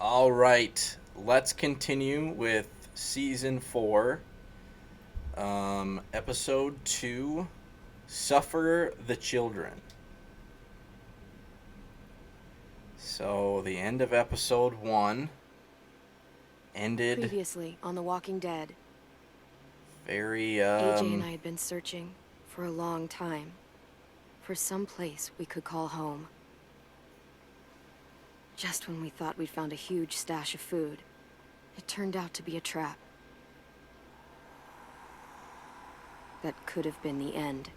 All right, let's continue with season 4, episode 2, Suffer the Children. So, the end of episode 1 ended Previously on The Walking Dead, very, AJ and I had been searching for a long time for some place we could call home. Just when we thought we'd found a huge stash of food, it turned out to be a trap. That could have been the end.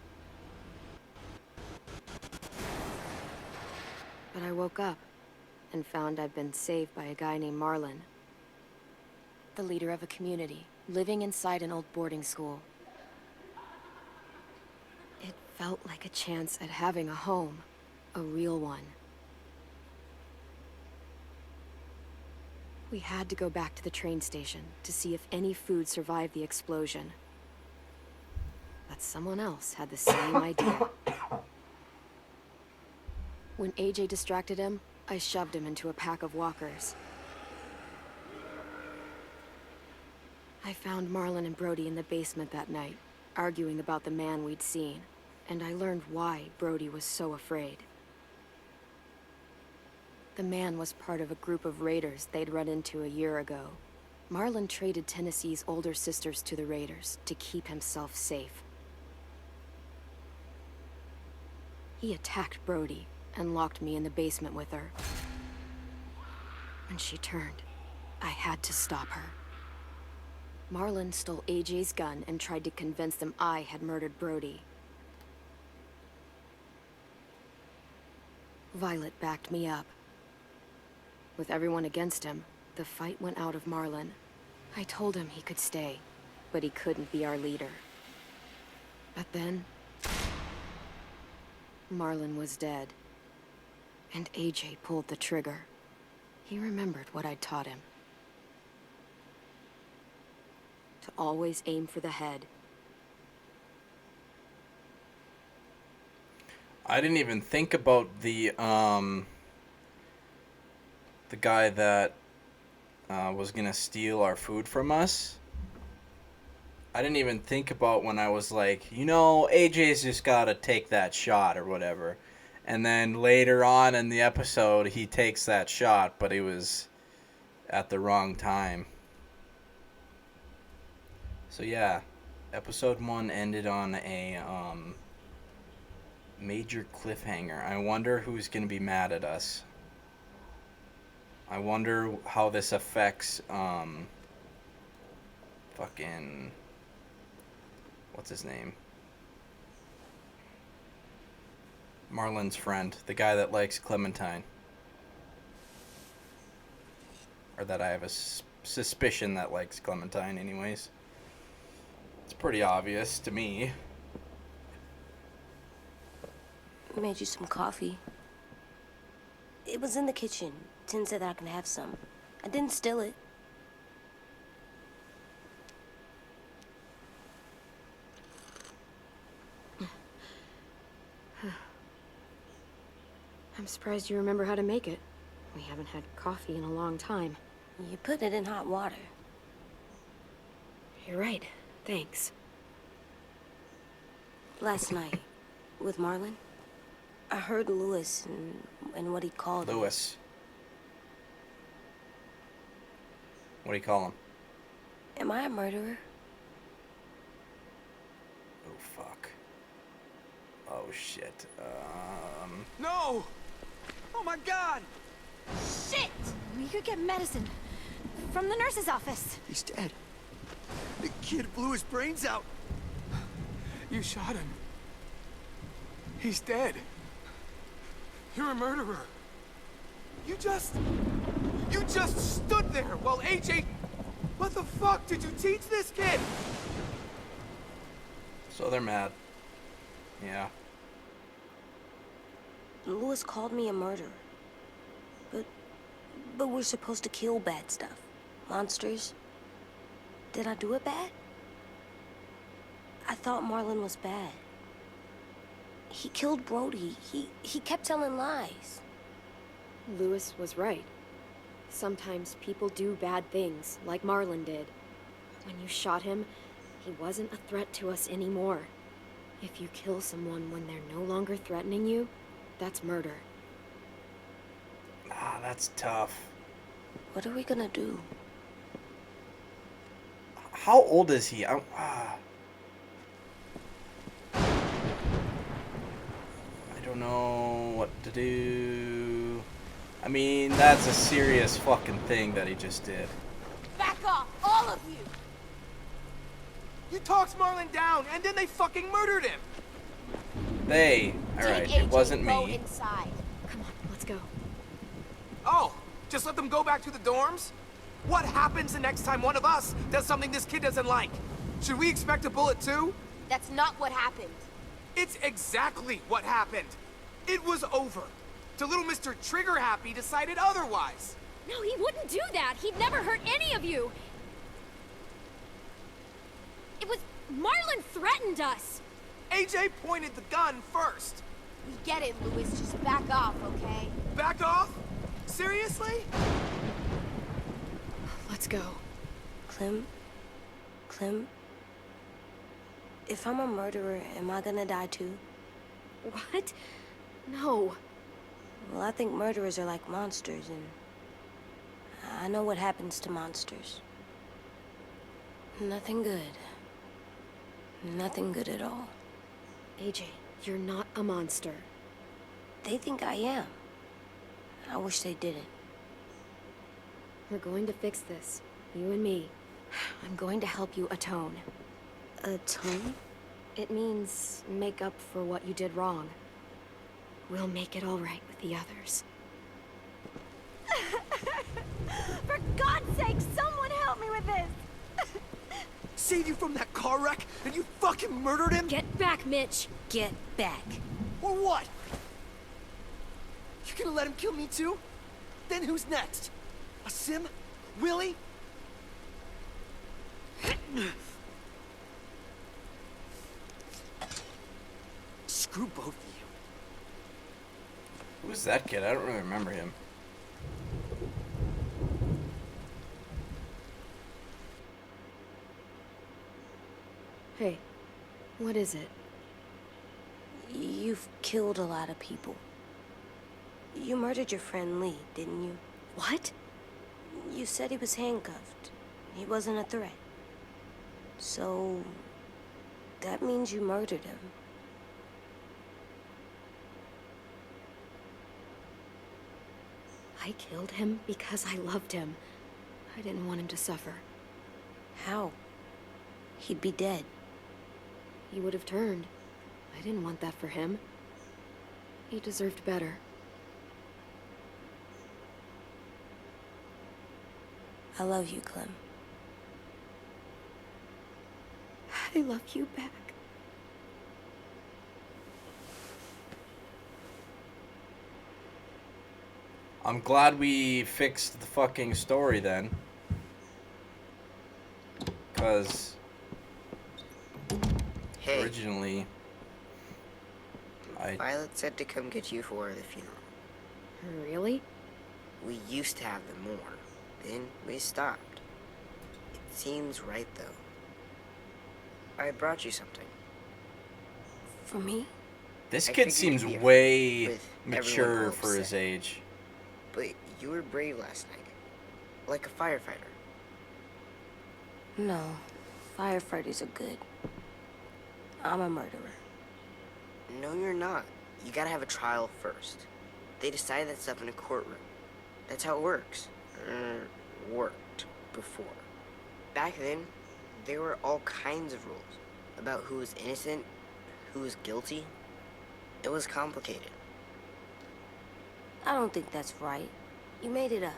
But I woke up and found I'd been saved by a guy named Marlon, the leader of a community, living inside an old boarding school. It felt like a chance at having a home, a real one. We had to go back to the train station to see if any food survived the explosion. But someone else had the same idea. When AJ distracted him, I shoved him into a pack of walkers. I found Marlon and Brody in the basement that night, arguing about the man we'd seen, and I learned why Brody was so afraid. The man was part of a group of raiders they'd run into a year ago. Marlon traded Tennessee's older sisters to the raiders to keep himself safe. He attacked Brody and locked me in the basement with her. When she turned, I had to stop her. Marlon stole AJ's gun and tried to convince them I had murdered Brody. Violet backed me up. With everyone against him, the fight went out of Marlon. I told him he could stay, but he couldn't be our leader. But then, Marlon was dead, and AJ pulled the trigger. He remembered what I'd taught him. To always aim for the head. I didn't even think about the guy that was gonna steal our food from us. I didn't even think about when I was like, AJ's just gotta take that shot or whatever. And then later on in the episode, he takes that shot, but he was at the wrong time. So yeah, episode 1 ended on a major cliffhanger. I wonder who's gonna be mad at us. I wonder how this affects fucking what's his name? Marlon's friend, the guy that likes Clementine. Or that I have a suspicion that likes Clementine anyways. It's pretty obvious to me. I made you some coffee. It was in the kitchen. Tin said that I can have some. I didn't steal it. I'm surprised you remember how to make it. We haven't had coffee in a long time. You put it in hot water. You're right. Thanks. Last night, with Marlon, I heard Lewis and what he called him. Lewis. What do you call him? Am I a murderer? Oh, fuck. Oh, shit. No! Oh my god! Shit! We could get medicine from the nurse's office. He's dead. The kid blew his brains out. You shot him. He's dead. You're a murderer. You just stood there while AJ... What the fuck did you teach this kid? So they're mad. Yeah. Lewis called me a murderer. But we're supposed to kill bad stuff. Monsters. Did I do it bad? I thought Marlon was bad. He killed Brody. He kept telling lies. Lewis was right. Sometimes people do bad things, like Marlon did. When you shot him, he wasn't a threat to us anymore. If you kill someone when they're no longer threatening you, that's murder. Ah, that's tough. What are we gonna do? How old is he? I don't know what to do. I mean, that's a serious fucking thing that he just did. Back off, all of you! You talked Marlon down, and then they fucking murdered him. Alright, Take it wasn't AJ, go me. inside. Come on, let's go. Oh, just let them go back to the dorms? What happens the next time one of us does something this kid doesn't like? Should we expect a bullet too? That's not what happened. It's exactly what happened. It was over. Till little Mr. Trigger Happy decided otherwise. No, he wouldn't do that. He'd never hurt any of you. It was... Marlon threatened us. AJ pointed the gun first. We get it, Louis. Just back off, okay? Back off? Seriously? Let's go. Clem, if I'm a murderer, am I gonna die too? What? No. Well, I think murderers are like monsters, and I know what happens to monsters. Nothing good. Nothing good at all. AJ, you're not a monster. They think I am. I wish they didn't. We're going to fix this. You and me. I'm going to help you atone. Atone? It means make up for what you did wrong. We'll make it all right with the others. For God's sake, someone help me with this! Saved you from that car wreck, and you fucking murdered him? Get back, Mitch! Get back. Or what? You gonna let him kill me too? Then who's next? A Sim? Willie? Screw both of you. Who's that kid? I don't really remember him. Hey, what is it? You've killed a lot of people. You murdered your friend Lee, didn't you? What? You said he was handcuffed. He wasn't a threat. So... that means you murdered him. I killed him because I loved him. I didn't want him to suffer. How? He'd be dead. He would have turned. I didn't want that for him. He deserved better. I love you, Clem. I love you back. I'm glad we fixed the fucking story then. Because Hey, originally Violet said to come get you for the funeral. Really? We used to have them more. Then we stopped. It seems right, though. I brought you something. For me? This I kid figured seems you'd be way with mature everyone for his upset. age. But you were brave last night. Like a firefighter. No. Firefighters are good. I'm a murderer. No, you're not. You gotta have a trial first. They decide that stuff in a courtroom. That's how it works. Worked before. Back then, there were all kinds of rules about who was innocent, who was guilty. It was complicated. I don't think that's right. You made it up.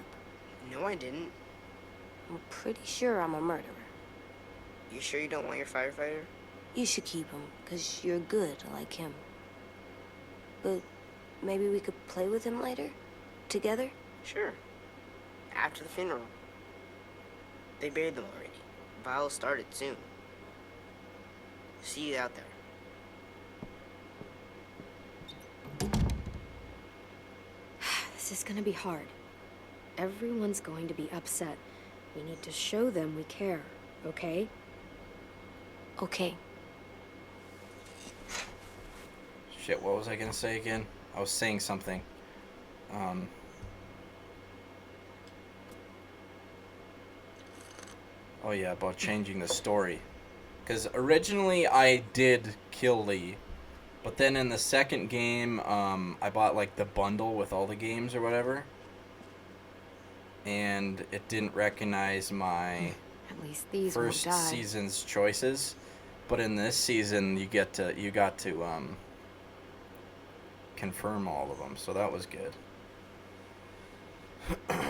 No, I didn't. I'm pretty sure I'm a murderer. You sure you don't want your firefighter? You should keep him, 'cause you're good like him. But maybe we could play with him later? Together? Sure. After the funeral. They buried them already. Vile started soon. See you out there. This is gonna be hard. Everyone's going to be upset. We need to show them we care, okay? Okay. Shit, what was I gonna say again? I was saying something. Oh yeah, about changing the story. Because originally I did kill Lee, but then in the second game, I bought like the bundle with all the games or whatever, and it didn't recognize my At least these first won't die. season's choices. But in this season, you got to confirm all of them, so that was good. What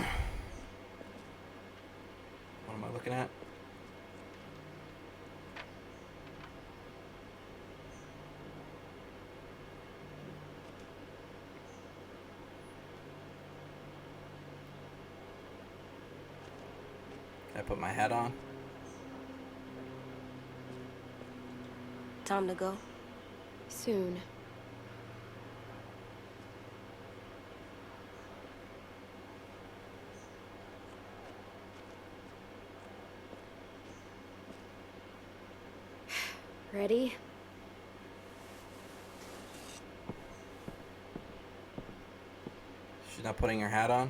am I looking at? Can I put my hat on? Time to go. Soon. Ready? She's not putting her hat on?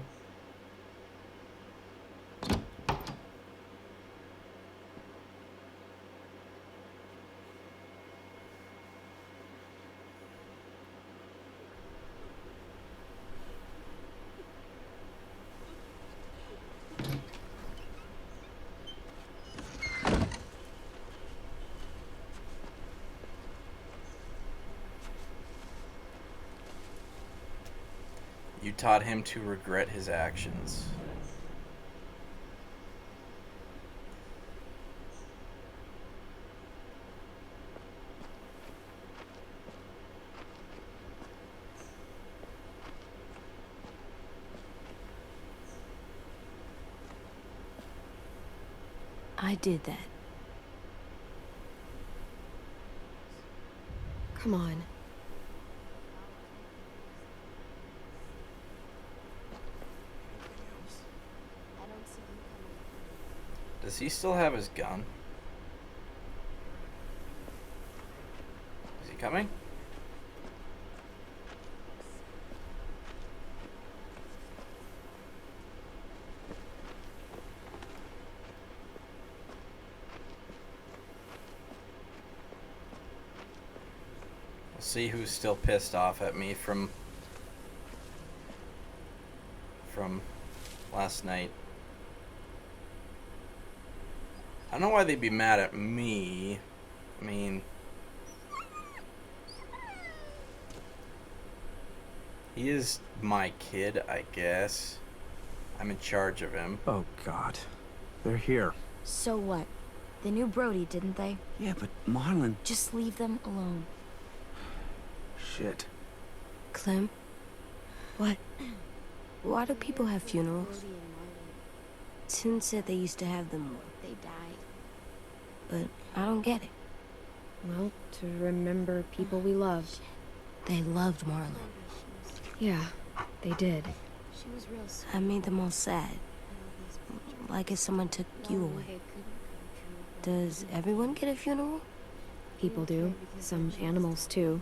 You taught him to regret his actions. I did that. Come on. Does he still have his gun? Is he coming? We'll see who's still pissed off at me from last night. I don't know why they'd be mad at me. I mean, he is my kid, I guess. I'm in charge of him. Oh, God. They're here. So what? They knew Brody, didn't they? Yeah, but Marlon... Just leave them alone. Shit. Clem? What? Why do people have funerals? Tin said they used to have them, They died. but I don't get it. Well, to remember people we loved. They loved Marlon. Yeah, they did. She was real sweet. I made them all sad. Like if someone took you away. Does everyone get a funeral? People do. Some animals, too.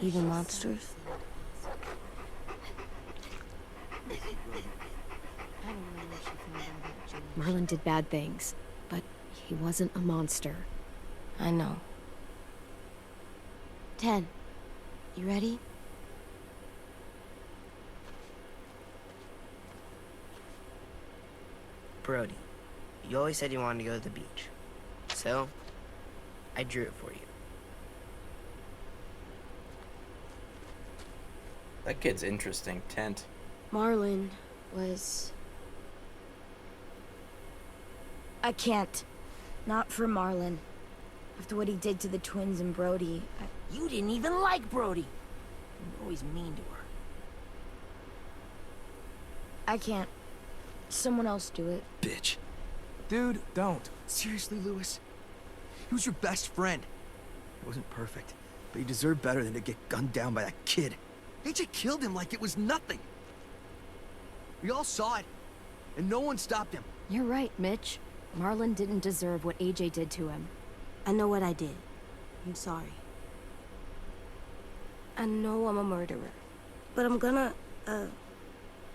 Even monsters? Marlon did bad things, but he wasn't a monster. I know. 10. You ready? Brody, you always said you wanted to go to the beach. So, I drew it for you. That kid's interesting. Tent. Marlon was... I can't. Not for Marlon. After what he did to the twins and Brody, You didn't even like Brody. You were always mean to her. I can't. Someone else do it. Bitch. Dude, don't. Seriously, Lewis? He was your best friend. He wasn't perfect, but he deserved better than to get gunned down by that kid. AJ killed him like it was nothing. We all saw it, and no one stopped him. You're right, Mitch. Marlon didn't deserve what AJ did to him. I know what I did. I'm sorry. I know I'm a murderer. But I'm gonna,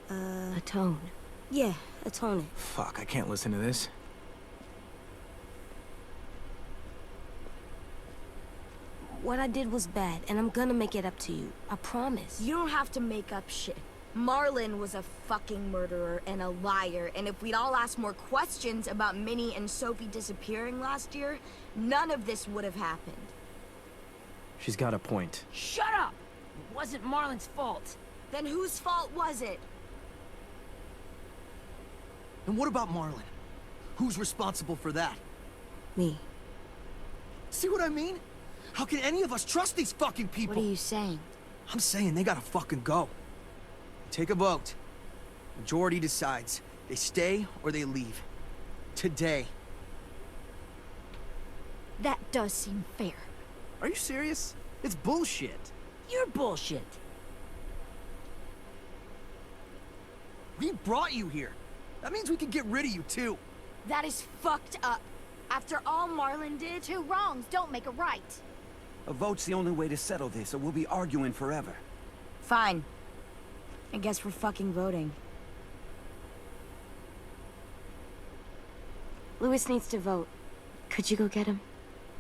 Atone. yeah, atone it. Fuck, I can't listen to this. What I did was bad, and I'm gonna make it up to you. I promise. You don't have to make up shit. Marlon was a fucking murderer and a liar, and if we'd all asked more questions about Minnie and Sophie disappearing last year, none of this would have happened. She's got a point. Shut up! It wasn't Marlon's fault. Then whose fault was it? And what about Marlon? Who's responsible for that? Me. See what I mean? How can any of us trust these fucking people? What are you saying? I'm saying they gotta fucking go. Take a vote. Majority decides. They stay or they leave. Today. That does seem fair. Are you serious? It's bullshit. You're bullshit. We brought you here. That means we can get rid of you too. That is fucked up. After all Marlon did, Two wrongs don't make a right. A vote's the only way to settle this, or we'll be arguing forever. fine. I guess we're fucking voting. Louis needs to vote. Could you go get him?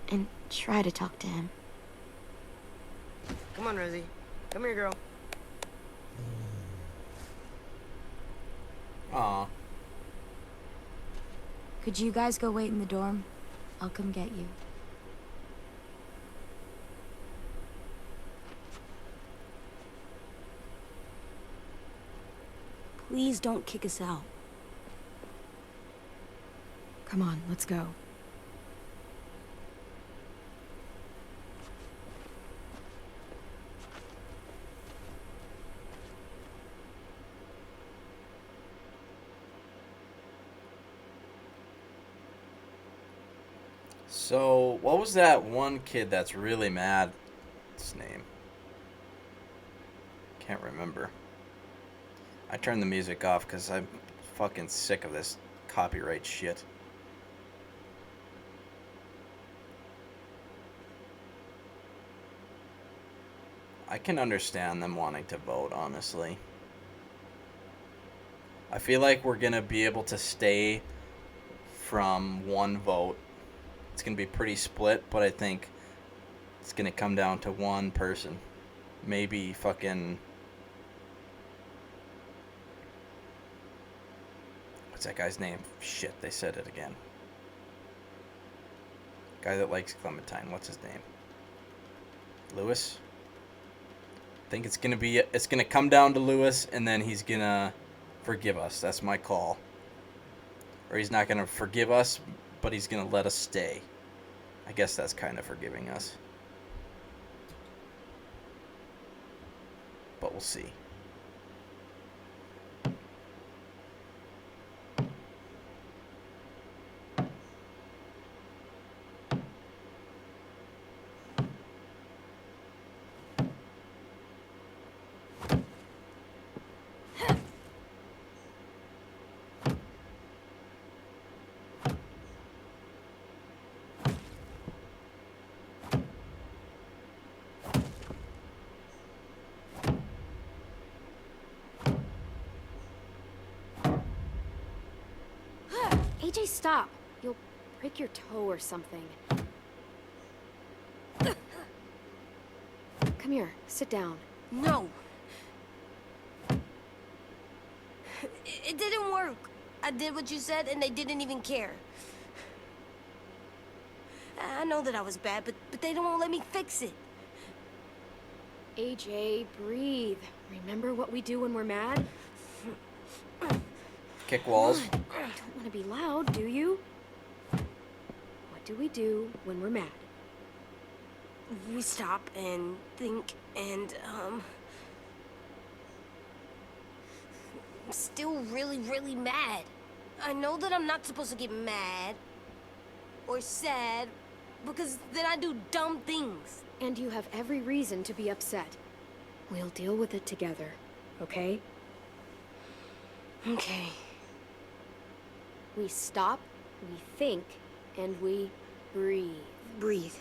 And try to talk to him. Come on, Rosie. Come here, girl. Aw. Could you guys go wait in the dorm? I'll come get you. Please don't kick us out. Come on, let's go. So, what was that one kid that's really mad? What's his name? Can't remember. I turned the music off because I'm fucking sick of this copyright shit. I can understand them wanting to vote, honestly. I feel like we're going to be able to stay from one vote. It's going to be pretty split, but I think it's going to come down to one person. Maybe fucking... What's that guy's name? Shit, they said it again. Guy that likes Clementine. What's his name? Lewis? I think it's gonna come down to Lewis, and then he's gonna forgive us. That's my call. Or he's not gonna forgive us, but he's gonna let us stay. I guess that's kind of forgiving us. But we'll see. AJ, stop. You'll break your toe or something. Come here, sit down. No. It didn't work. I did what you said, and they didn't even care. I know that I was bad, but they don't let me fix it. AJ, breathe. Remember what we do when we're mad? Kick walls. You don't want to be loud, do you? What do we do when we're mad? We stop and think and, I'm still really, really mad. I know that I'm not supposed to get mad or sad because then I do dumb things. And you have every reason to be upset. We'll deal with it together, okay? Okay. We stop, we think, and we breathe. Breathe.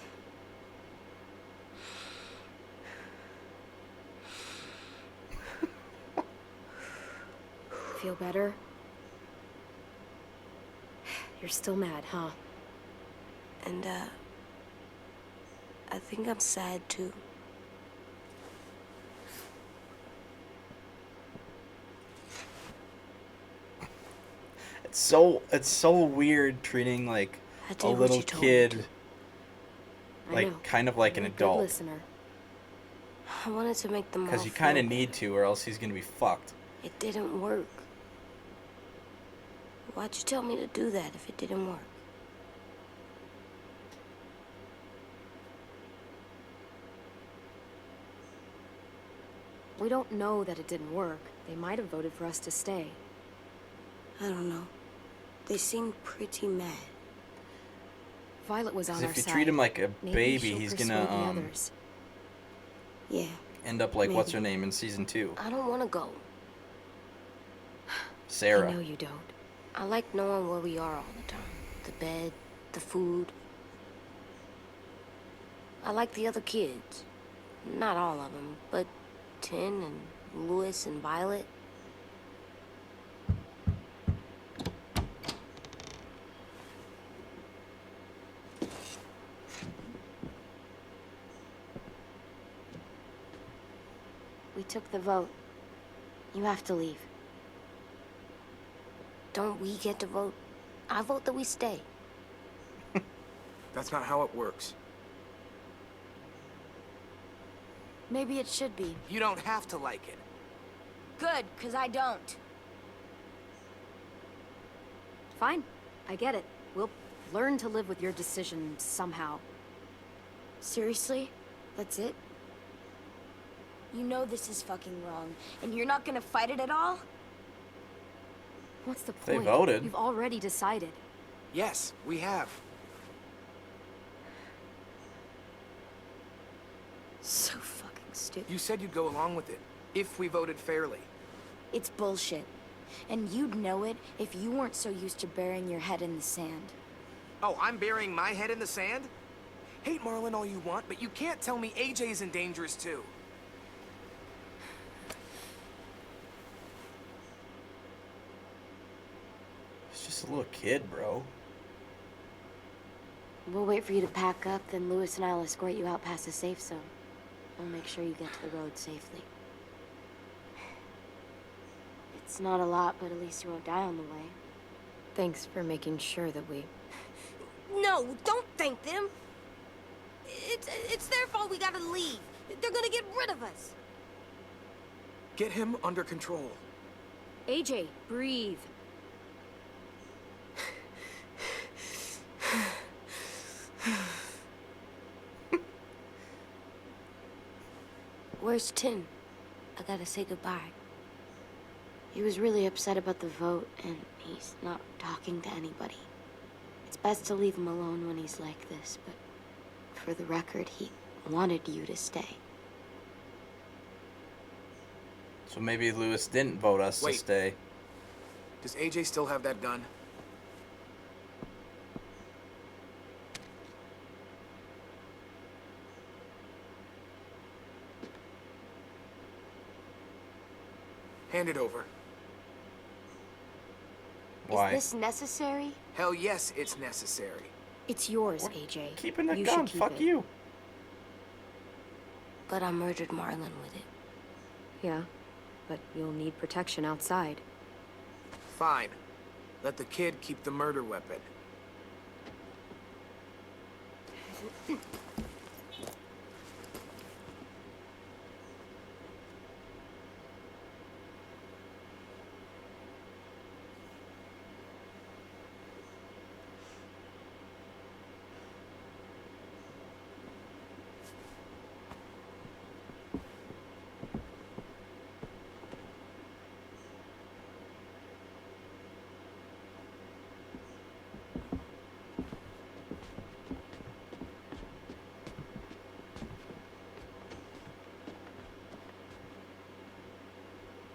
Feel better? You're still mad, huh? And, I think I'm sad, too. It's so weird treating like I a did what little you told me kid to. I like know. kind of like an You're a good adult. listener. I wanted to make them all Because you feel kind of bad. need to, or else he's gonna be fucked. It didn't work. Why'd you tell me to do that if it didn't work? We don't know that it didn't work. They might have voted for us to stay. I don't know. They seemed pretty mad. Violet was on Because our if you side. treat him like a Maybe baby, she'll he's persuade gonna the others. Yeah, end up like what's her Maybe. name in season 2, I don't want to go. Sarah. I know you don't. I like knowing where we are all the time. The bed, the food. I like the other kids. Not all of them, but Tin and Louis and Violet. We took the vote. You have to leave. Don't we get to vote? I vote that we stay. That's not how it works. Maybe it should be. You don't have to like it. Good, because I don't. Fine. I get it. We'll learn to live with your decision somehow. Seriously? That's it? You know this is fucking wrong, and you're not gonna fight it at all? What's the They point? voted. You've already decided. Yes, we have. So fucking stupid. You said you'd go along with it, if we voted fairly. It's bullshit. And you'd know it if you weren't so used to burying your head in the sand. Oh, I'm burying my head in the sand? Hate Marlon all you want, but you can't tell me AJ's in dangerous too. He's just a little kid, bro. We'll wait for you to pack up, then Louis and I'll escort you out past the safe zone. We'll make sure you get to the road safely. It's not a lot, but at least you won't die on the way. Thanks for making sure that we... No, don't thank them. It's their fault we gotta leave. They're gonna get rid of us. Get him under control. AJ, breathe. Where's Tin? I gotta say goodbye. He was really upset about the vote, and he's not talking to anybody. It's best to leave him alone when he's like this, but for the record, he wanted you to stay. So maybe Louis didn't vote us to Wait. stay. Does AJ still have that gun? Hand it over. Why? Is this necessary? Hell yes, it's necessary. It's yours, AJ. Keeping the You gun. should keep Fuck it. you. But I murdered Marlon with it. Yeah, but you'll need protection outside. Fine. Let the kid keep the murder weapon.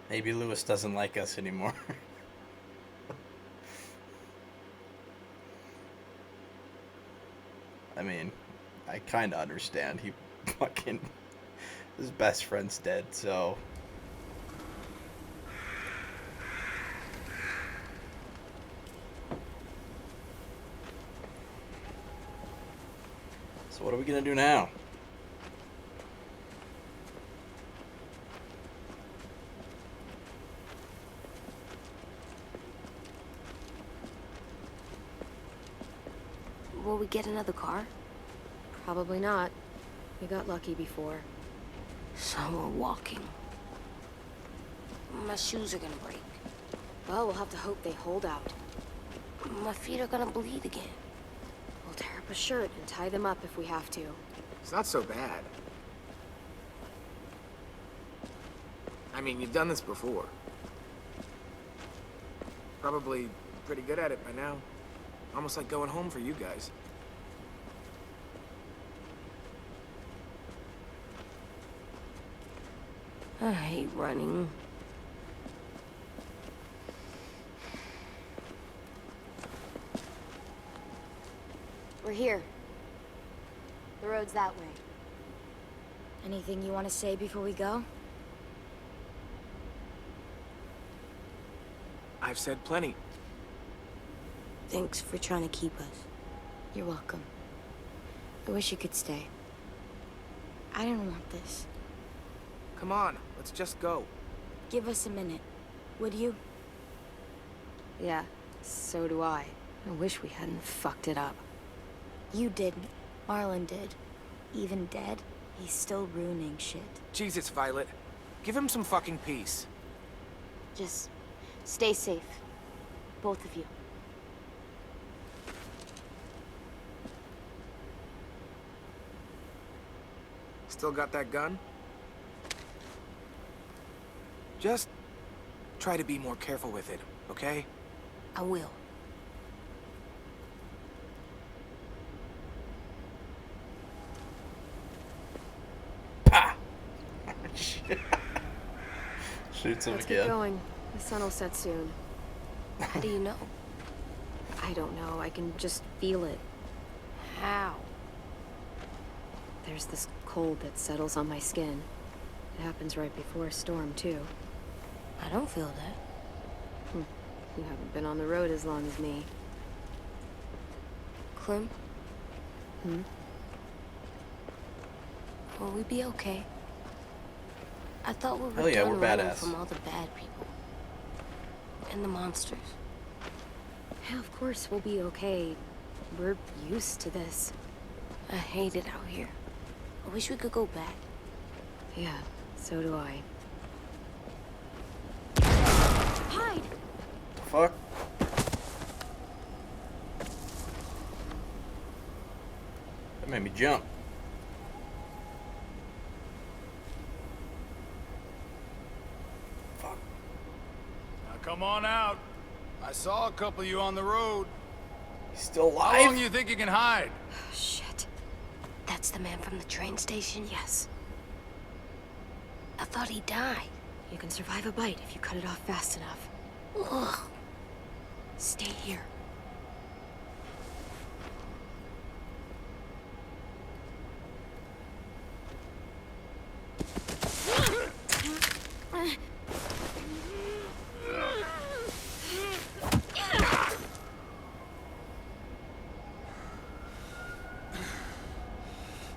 Maybe Louis doesn't like us anymore. I mean, I kind of understand. He fucking his best friend's dead, so. So what are we gonna do now? Will we get another car? Probably not. We got lucky before. So we're walking. My shoes are gonna break. Well, we'll have to hope they hold out. My feet are gonna bleed again. We'll tear up a shirt and tie them up if we have to. It's not so bad. I mean, you've done this before. Probably pretty good at it by now. Almost like going home for you guys. I hate running. We're here. The road's that way. Anything you want to say before we go? I've said plenty. Thanks for trying to keep us. You're welcome. I wish you could stay. I didn't want this. Come on, let's just go. Give us a minute, would you? Yeah, so do I. I wish we hadn't fucked it up. You didn't. Marlon did. Even dead, he's still ruining shit. Jesus, Violet. Give him some fucking peace. Just stay safe. Both of you. Still got that gun? Just try to be more careful with it, okay? I will. Pa! Shoots him Let's get again. going. The sun will set soon. How do you know? I don't know. I can just feel it. How? There's this cold that settles on my skin. It happens right before a storm, too. I don't feel that. You haven't been on the road as long as me. Clem? Hmm? Will we be okay? I thought we were Hell yeah, done we're running badass. from all the bad people. And the monsters. Yeah, of course we'll be okay. We're used to this. I hate it out here. I wish we could go back. Yeah, so do I. Hide! Fuck. That made me jump. Fuck. Now come on out. I saw a couple of you on the road. He's still How long alive? do you think you can hide? Shit. That's the man from the train station? Yes. I thought he died. You can survive a bite if you cut it off fast enough. Ugh. Stay here.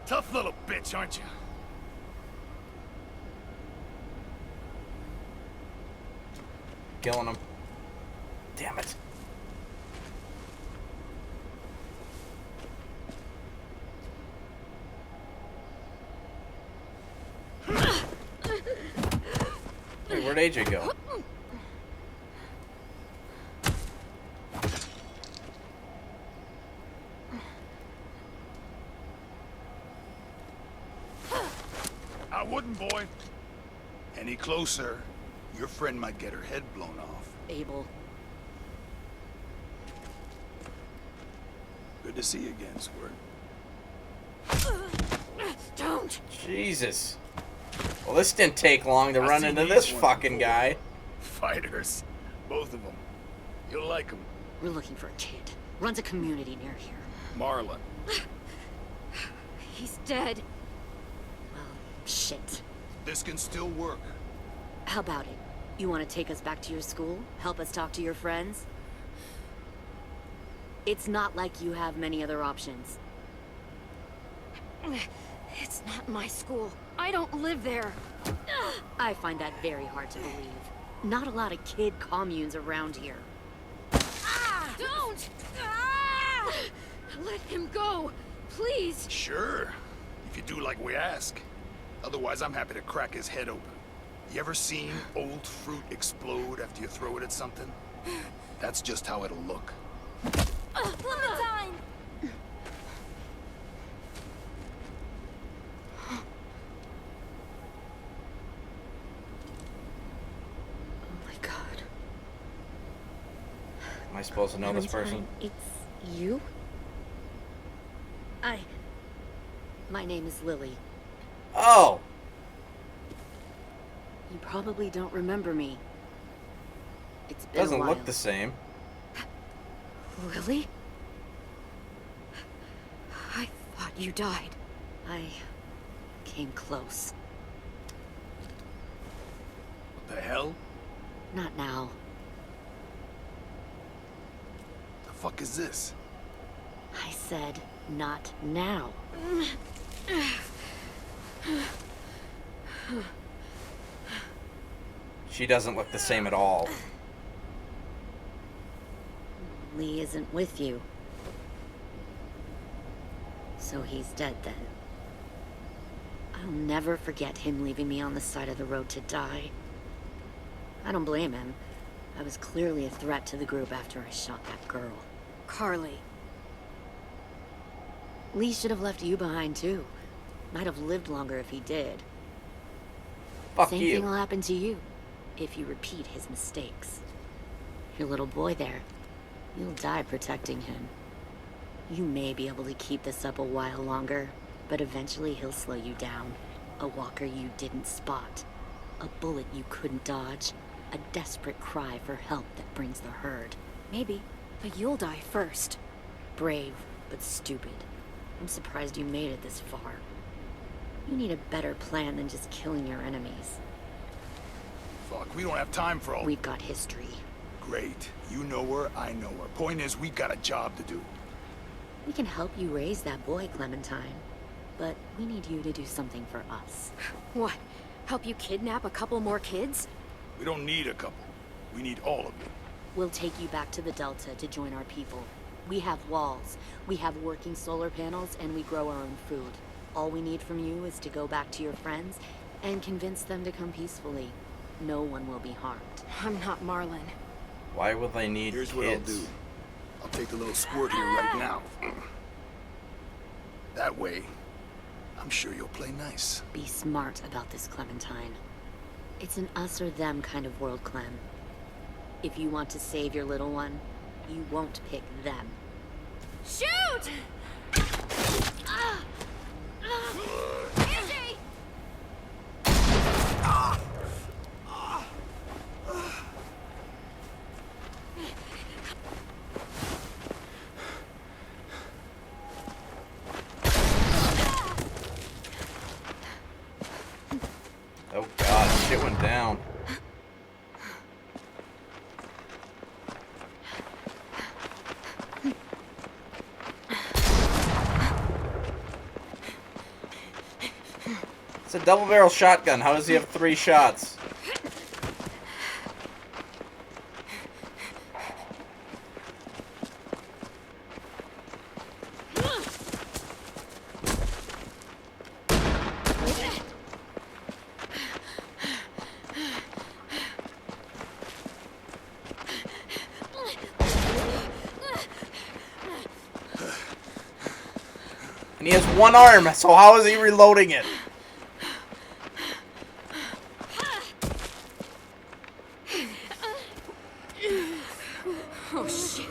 Tough little bitch, aren't you? Killing him. Damn it. Wait, where'd AJ go? I wouldn't, boy. Any closer, your friend might get her head blown off. Abel. Good to see you again, Squirt. Don't! Jesus. Well, this didn't take long to I've run seen into these this ones fucking before. guy. Fighters. Both of them. You'll like them. We're looking for a kid. Runs a community near here. Marlon. He's dead. Well, shit. This can still work. How about it? You want to take us back to your school? Help us talk to your friends? It's not like you have many other options. It's not my school. I don't live there. I find that very hard to believe. Not a lot of kid communes around here. Don't! Let him go, please. Sure, if you do like we ask. Otherwise, I'm happy to crack his head open. You ever seen old fruit explode after you throw it at something? That's just how it'll look. Clementine! Oh my god. Am I supposed to know this person? It's you? My name is Lily. Oh! You probably don't remember me. It's been a Doesn't while. look the same. Lily? I thought you died. I came close. What the hell? Not now. The fuck is this? I said not now. She doesn't look the same at all. Lee isn't with you. So he's dead then. I'll never forget him leaving me on the side of the road to die. I don't blame him. I was clearly a threat to the group after I shot that girl. Carly. Lee should have left you behind too. Might have lived longer if he did. Fuck Same you. thing will happen to you if you repeat his mistakes. Your little boy there, you'll die protecting him. You may be able to keep this up a while longer, but eventually he'll slow you down. A walker you didn't spot. A bullet you couldn't dodge. A desperate cry for help that brings the herd. Maybe, but you'll die first. Brave, but stupid. I'm surprised you made it this far. You need a better plan than just killing your enemies. Fuck, we don't have time for all... We've got history. Great. You know her, I know her. Point is, we've got a job to do. We can help you raise that boy, Clementine. But we need you to do something for us. What? Help you kidnap a couple more kids? We don't need a couple. We need all of you. We'll take you back to the Delta to join our people. We have walls, we have working solar panels, and we grow our own food. All we need from you is to go back to your friends and convince them to come peacefully. No one will be harmed. I'm not Marlon. Why would they need Here's kids? what I'll do. I'll take a little squirt here right now. That way, I'm sure you'll play nice. Be smart about this, Clementine. It's an us or them kind of world, Clem. If you want to save your little one, you won't pick them. Shoot! Andy! Oh god, shit went down. It's a double barrel shotgun. How does he have 3 shots? And he has 1 arm, so how is he reloading it? Oh, shit.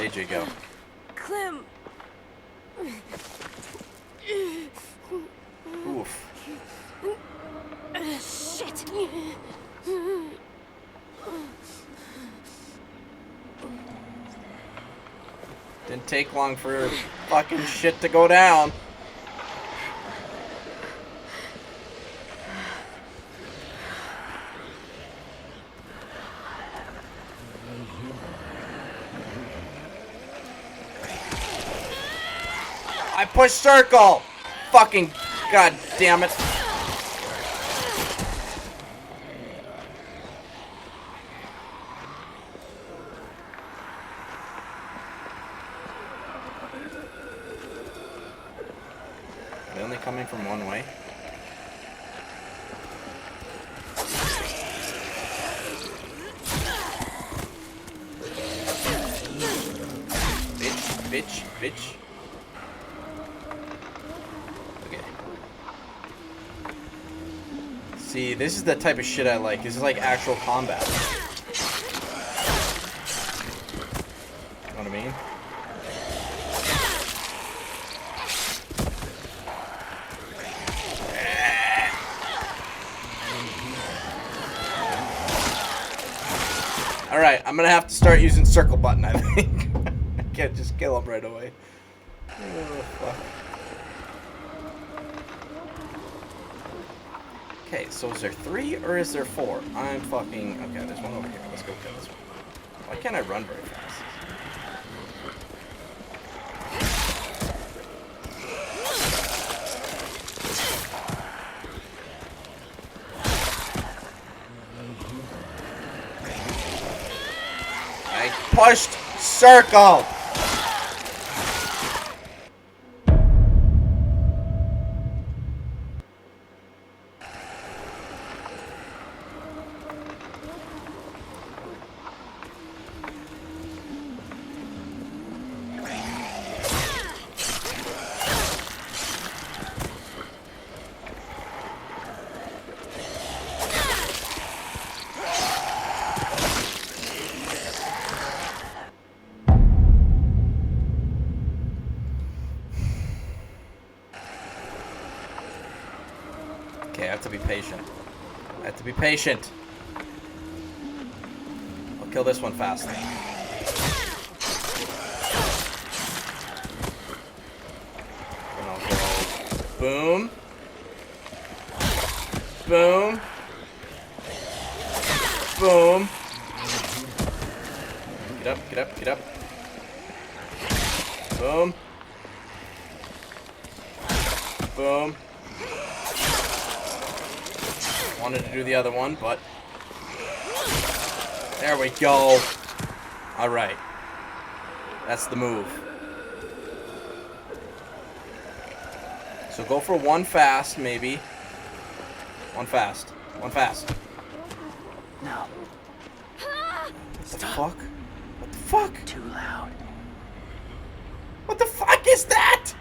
AJ go? Clem. Oof. Shit. Didn't take long for fucking shit to go down. I pushed circle! Fucking god damn it. Are they only coming from one way? Bitch, bitch. Okay. See, this is the type of shit I like. This is like actual combat. You know what I mean? Alright, I'm gonna have to start using circle button, I think. I can't just kill him right away. Oh, fuck. Okay, so is there 3 or is there 4? I'm fucking... Okay, there's one over here. Let's go kill this one. Why can't I run very fast? I pushed circle! Okay, I have to be patient. I have to be patient. I'll kill this one fast. Then I'll go boom. Boom. Boom. Get up, get up, get up. Boom. Boom. Wanted to do the other one, but there we go. All right, that's the move. So go for one fast, maybe. One fast. One fast. No. What the fuck? What the fuck? Too loud. What the fuck is that?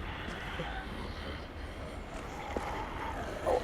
Oh.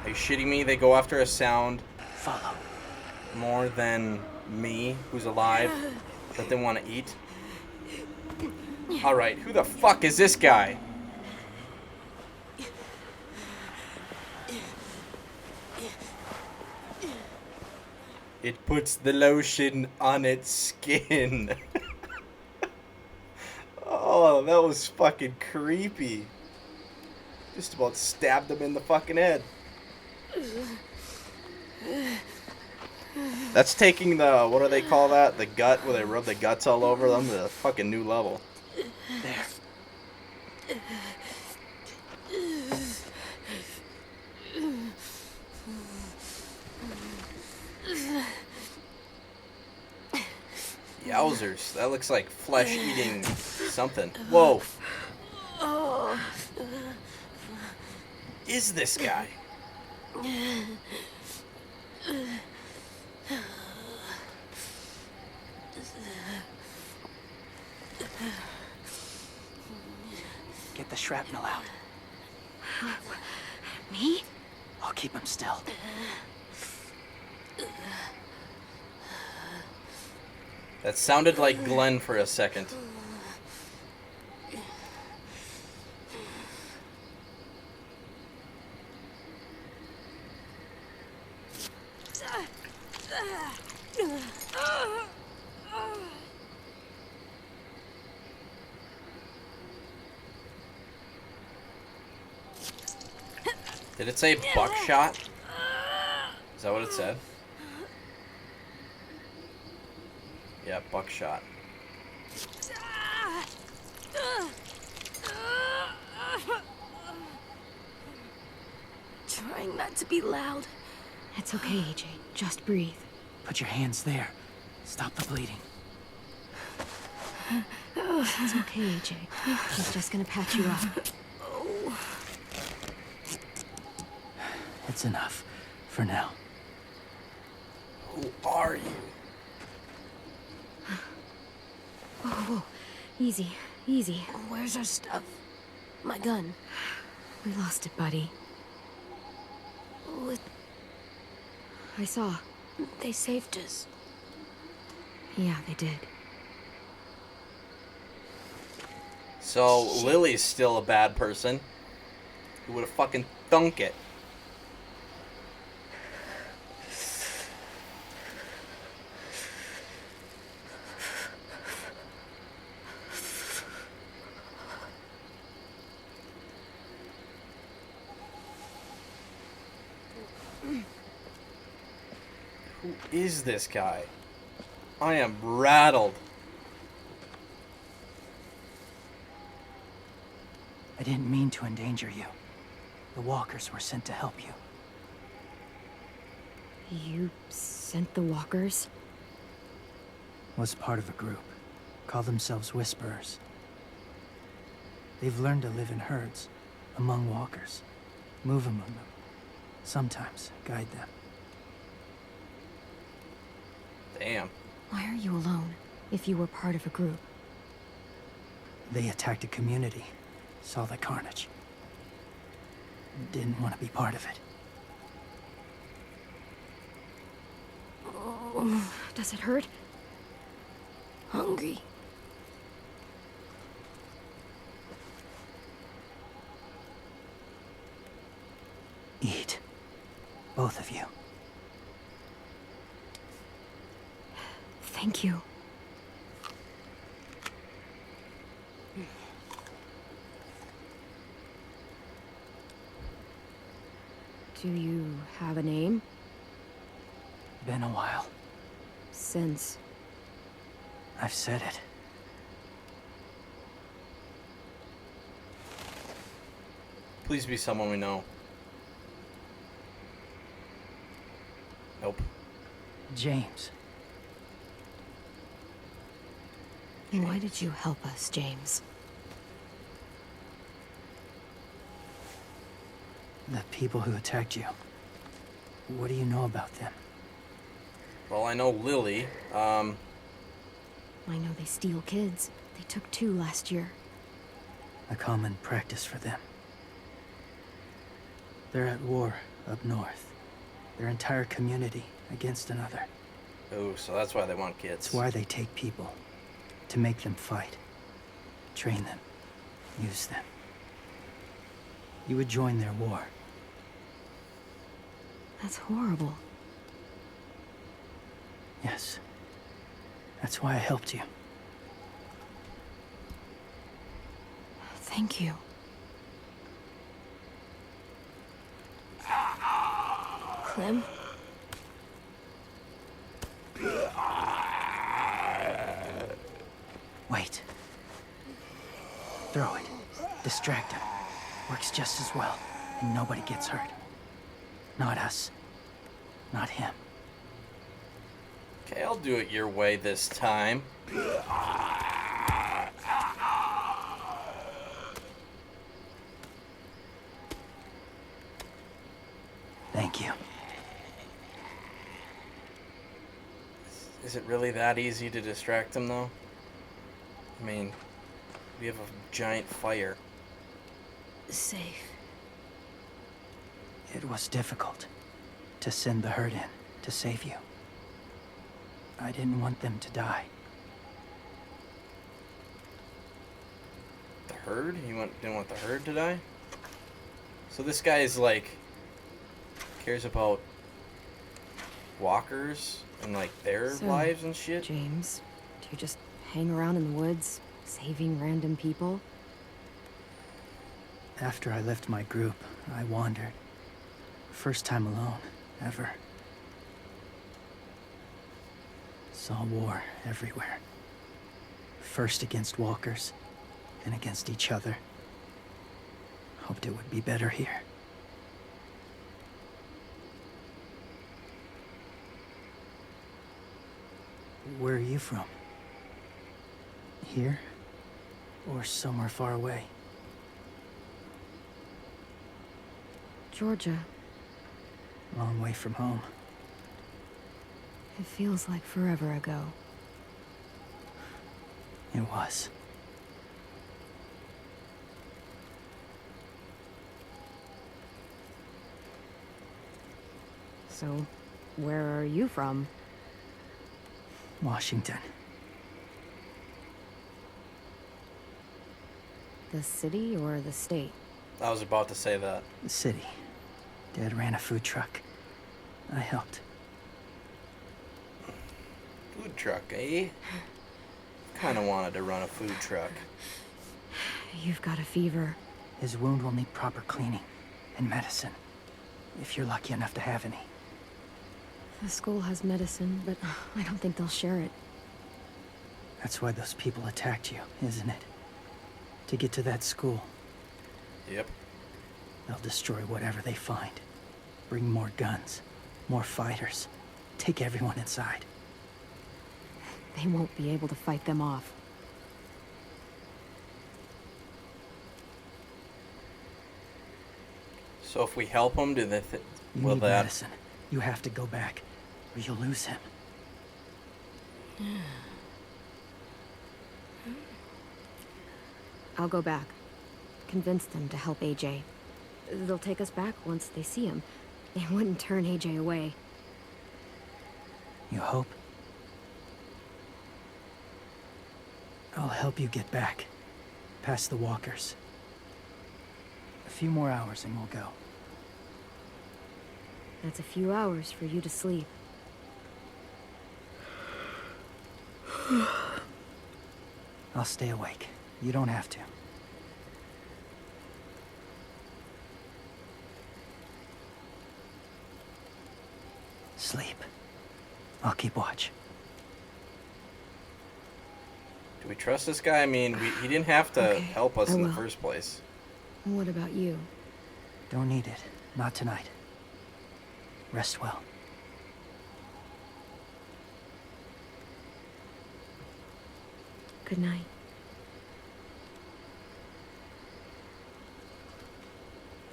Are you shitting me? They go after a sound Follow. more than me, who's alive, that they want to eat? Alright, who the fuck is this guy? It puts the lotion on its skin. Oh, that was fucking creepy. Just about stabbed him in the fucking head. That's taking the, what do they call that? The gut, where they rub the guts all over them, to a fucking new level. There. Yowzers, that looks like flesh-eating something. Whoa. is this guy? Get the shrapnel out. Me? I'll keep him still. That sounded like Glenn for a second. Did it say buckshot? Is that what it said? Yeah, buckshot. Trying not to be loud. It's okay, AJ. Just breathe. Put your hands there. Stop the bleeding. It's okay, AJ. He's just gonna patch you up. It's enough. For now. Who are you? Whoa. Easy. Easy. Where's our stuff? My gun. We lost it, buddy. What? I saw. They saved us. Yeah, they did. So, Lily's still a bad person. Who would have fucking thunk it? Who is this guy? I am rattled. I didn't mean to endanger you. The walkers were sent to help you. You sent the walkers? Was part of a group. Call themselves Whisperers. They've learned to live in herds, among walkers. Move among them. Sometimes guide them. Damn. Why are you alone, if you were part of a group? They attacked a community. Saw the carnage. Didn't want to be part of it. Does it hurt? Hungry. Eat. Both of you. Thank you. Do you have a name? Been a while. Since... I've said it. Please be someone we know. Nope. James. Why did you help us, James? The people who attacked you. What do you know about them? Well, I know Lily. I know they steal kids. They took 2 last year. A common practice for them. They're at war up north. Their entire community against another. Oh, so that's why they want kids. It's why they take people. To make them fight. Train them. Use them. You would join their war. That's horrible. Yes. That's why I helped you. Thank you. Clem? Wait. Throw it. Distract him. Works just as well. And nobody gets hurt. Not us. Not him. Okay, I'll do it your way this time. Is it really that easy to distract them, though? I mean, we have a giant fire. Safe. It was difficult to send the herd in to save you. I didn't want them to die. The herd? Didn't want the herd to die? So this guy is like, cares about walkers and like their lives and shit? James, do you just hang around in the woods, saving random people? After I left my group, I wandered. First time alone, ever. Saw war everywhere. First against walkers, and against each other. Hoped it would be better here. Where are you from? Here? Or somewhere far away? Georgia. Long way from home. It feels like forever ago. It was. So, where are you from? Washington. The city or the state? I was about to say that. The city. Dad ran a food truck. I helped. Food truck, eh? Kinda wanted to run a food truck. You've got a fever. His wound will need proper cleaning and medicine. If you're lucky enough to have any. The school has medicine, but I don't think they'll share it. That's why those people attacked you, isn't it? To get to that school. Yep. They'll destroy whatever they find. Bring more guns, more fighters. Take everyone inside. They won't be able to fight them off. So if we help him, You will need that... medicine. You have to go back, or you'll lose him. I'll go back. Convince them to help AJ. They'll take us back once they see him. They wouldn't turn AJ away. You hope? I'll help you get back. Past the walkers. A few more hours and we'll go. That's a few hours for you to sleep. I'll stay awake. You don't have to. Sleep. I'll keep watch. Do we trust this guy? I mean, he didn't have to Okay, help us I in the will. first place. What about you? Don't need it. Not tonight. Rest well. Good night.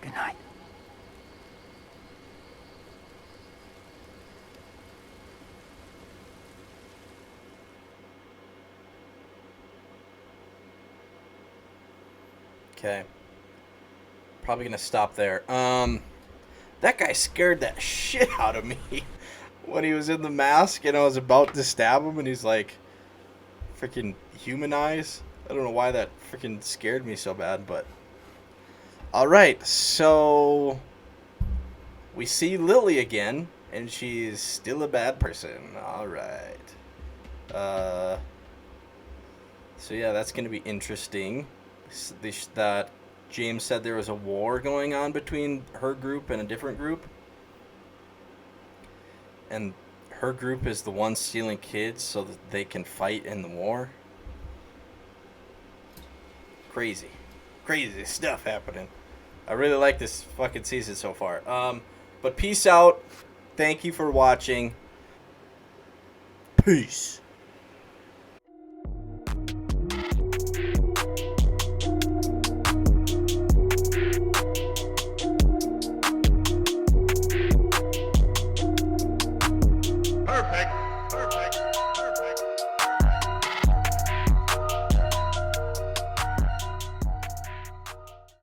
Good night. Okay. Probably gonna stop there. That guy scared that shit out of me when he was in the mask and I was about to stab him and he's like freaking human eyes. I don't know why that freaking scared me so bad, but alright, so we see Lily again and she's still a bad person. Alright. So yeah, that's gonna be interesting. That James said there was a war going on between her group and a different group. And her group is the one stealing kids so that they can fight in the war. Crazy. Crazy stuff happening. I really like this fucking season so far. But peace out. Thank you for watching. Peace. Perfect.